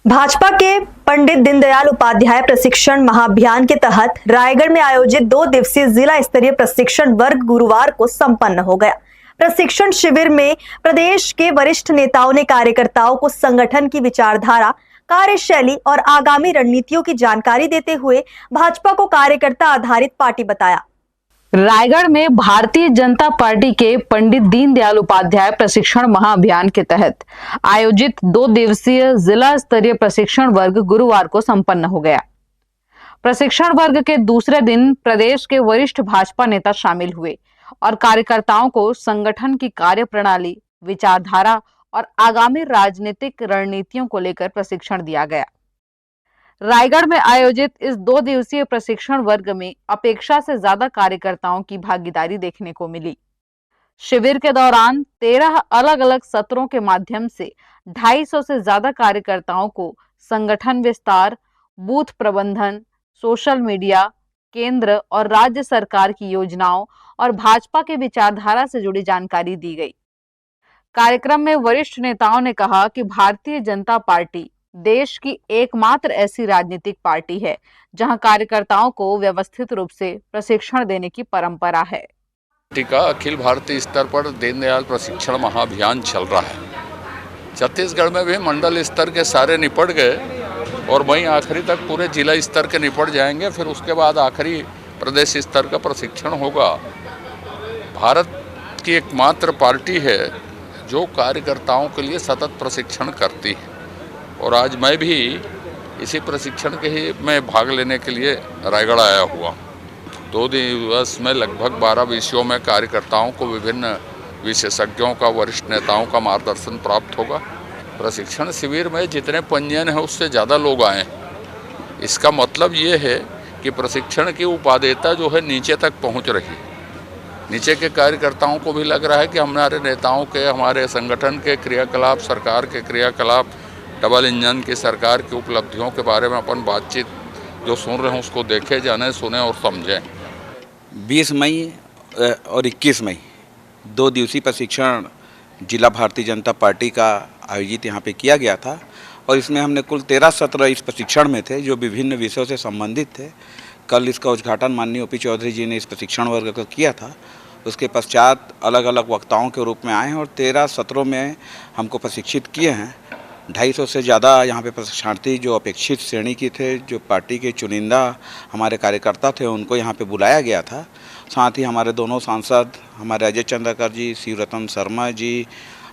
भाजपा के पंडित दीनदयाल उपाध्याय प्रशिक्षण महाअभियान के तहत रायगढ़ में आयोजित 2 दिवसीय जिला स्तरीय प्रशिक्षण वर्ग गुरुवार को संपन्न हो गया। प्रशिक्षण शिविर में प्रदेश के वरिष्ठ नेताओं ने कार्यकर्ताओं को संगठन की विचारधारा, कार्यशैली और आगामी रणनीतियों की जानकारी देते हुए भाजपा को कार्यकर्ता आधारित पार्टी बताया। रायगढ़ में भारतीय जनता पार्टी के पंडित दीनदयाल उपाध्याय प्रशिक्षण महाअभियान के तहत आयोजित 2 दिवसीय जिला स्तरीय प्रशिक्षण वर्ग गुरुवार को संपन्न हो गया। प्रशिक्षण वर्ग के दूसरे दिन प्रदेश के वरिष्ठ भाजपा नेता शामिल हुए और कार्यकर्ताओं को संगठन की कार्यप्रणाली, विचारधारा और आगामी राजनीतिक रणनीतियों को लेकर प्रशिक्षण दिया गया। रायगढ़ में आयोजित इस 2 दिवसीय प्रशिक्षण वर्ग में अपेक्षा से ज्यादा कार्यकर्ताओं की भागीदारी देखने को मिली। शिविर के दौरान 13 अलग अलग सत्रों के माध्यम से 250 से ज्यादा कार्यकर्ताओं को संगठन विस्तार, बूथ प्रबंधन, सोशल मीडिया, केंद्र और राज्य सरकार की योजनाओं और भाजपा के विचारधारा से जुड़ी जानकारी दी गई। कार्यक्रम में वरिष्ठ नेताओं ने कहा कि भारतीय जनता पार्टी देश की एकमात्र ऐसी राजनीतिक पार्टी है जहां कार्यकर्ताओं को व्यवस्थित रूप से प्रशिक्षण देने की परंपरा है। का अखिल भारतीय स्तर पर दीनदयाल प्रशिक्षण महाअभियान चल रहा है। छत्तीसगढ़ में भी मंडल स्तर के सारे निपट गए और वहीं आखिरी तक पूरे जिला स्तर के निपट जाएंगे। फिर उसके बाद आखिरी प्रदेश स्तर का प्रशिक्षण होगा। भारत की एकमात्र पार्टी है जो कार्यकर्ताओं के लिए सतत प्रशिक्षण करती है और आज मैं भी इसी प्रशिक्षण के ही में भाग लेने के लिए रायगढ़ आया हुआ। 2 दिवस में लगभग 12 विषयों में कार्यकर्ताओं को विभिन्न विशेषज्ञों का, वरिष्ठ नेताओं का मार्गदर्शन प्राप्त होगा। प्रशिक्षण शिविर में जितने पंजीयन हैं उससे ज़्यादा लोग आए। इसका मतलब ये है कि प्रशिक्षण की उपादेयता जो है नीचे तक पहुँच रही। नीचे के कार्यकर्ताओं को भी लग रहा है कि हमारे नेताओं के, हमारे संगठन के क्रियाकलाप, सरकार के क्रियाकलाप, डबल इंजन की सरकार की उपलब्धियों के बारे में अपन बातचीत जो सुन रहे हैं उसको देखे, जाने, सुने और समझें। 20 मई और 21 मई 2 दिवसीय प्रशिक्षण जिला भारतीय जनता पार्टी का आयोजित यहाँ पे किया गया था और इसमें हमने कुल 13 सत्र इस प्रशिक्षण में थे जो विभिन्न विषयों से संबंधित थे। कल इसका उद्घाटन माननीय ओपी चौधरी जी ने इस प्रशिक्षण वर्ग का किया था। उसके पश्चात अलग अलग वक्ताओं के रूप में आए हैं और 13 सत्रों में हमको प्रशिक्षित किए हैं। 250 से ज़्यादा यहाँ पे प्रशिक्षणार्थी जो अपेक्षित श्रेणी की थे, जो पार्टी के चुनिंदा हमारे कार्यकर्ता थे, उनको यहाँ पे बुलाया गया था। साथ ही हमारे दोनों सांसद, हमारे अजय चंद्रकर जी, शिवरतन शर्मा जी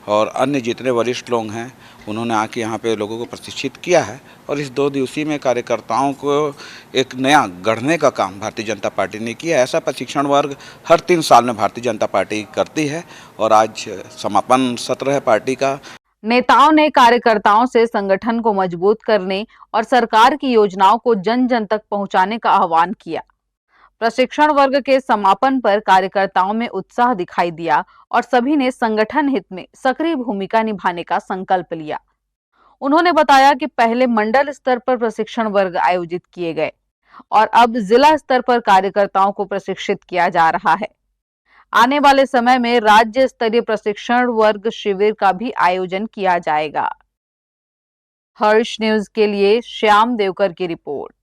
और अन्य जितने वरिष्ठ लोग हैं उन्होंने आके यहाँ पे लोगों को प्रशिक्षित किया है और इस 2 दिवसीय में कार्यकर्ताओं को एक नया गढ़ने का काम भारतीय जनता पार्टी ने किया। ऐसा प्रशिक्षण वर्ग हर 3 साल में भारतीय जनता पार्टी करती है और आज समापन सत्र है पार्टी का। नेताओं ने कार्यकर्ताओं से संगठन को मजबूत करने और सरकार की योजनाओं को जन जन तक पहुंचाने का आह्वान किया। प्रशिक्षण वर्ग के समापन पर कार्यकर्ताओं में उत्साह दिखाई दिया और सभी ने संगठन हित में सक्रिय भूमिका निभाने का संकल्प लिया। उन्होंने बताया कि पहले मंडल स्तर पर प्रशिक्षण वर्ग आयोजित किए गए और अब जिला स्तर पर कार्यकर्ताओं को प्रशिक्षित किया जा रहा है। आने वाले समय में राज्य स्तरीय प्रशिक्षण वर्ग शिविर का भी आयोजन किया जाएगा। हर्ष न्यूज के लिए श्याम देवकर की रिपोर्ट।